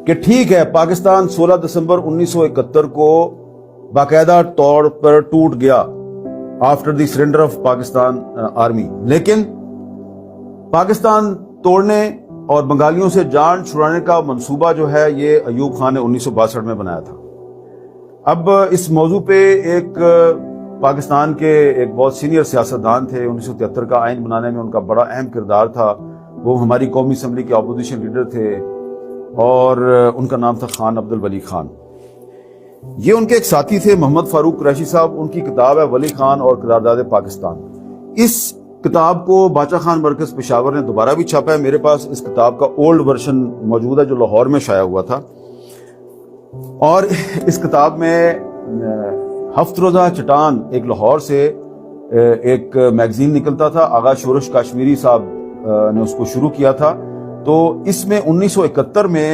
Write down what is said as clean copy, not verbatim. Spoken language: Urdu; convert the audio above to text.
کہ ٹھیک ہے پاکستان 16 دسمبر 1971 کو باقاعدہ طور پر ٹوٹ گیا after the surrender of Pakistan army, لیکن پاکستان توڑنے اور بنگالیوں سے جان چھڑانے کا منصوبہ جو ہے یہ ایوب خان نے 1962 میں بنایا تھا۔ اب اس موضوع پہ ایک پاکستان کے ایک بہت سینئر سیاستدان تھے، 1973 کا آئین بنانے میں ان کا بڑا اہم کردار تھا، وہ ہماری قومی اسمبلی کے اپوزیشن لیڈر تھے اور ان کا نام تھا خان عبد الولی خان۔ یہ ان کے ایک ساتھی تھے محمد فاروق قریشی صاحب، ان کی کتاب ہے ولی خان اور قرارداد پاکستان۔ اس کتاب کو باچا خان مرکز پشاور نے دوبارہ بھی چھاپا ہے، میرے پاس اس کتاب کا اولڈ ورژن موجود ہے جو لاہور میں شائع ہوا تھا، اور اس کتاب میں ہفت روزہ چٹان ایک لاہور سے ایک میگزین نکلتا تھا، آغا شورش کاشمیری صاحب نے اس کو شروع کیا تھا، تو اس میں 1971 میں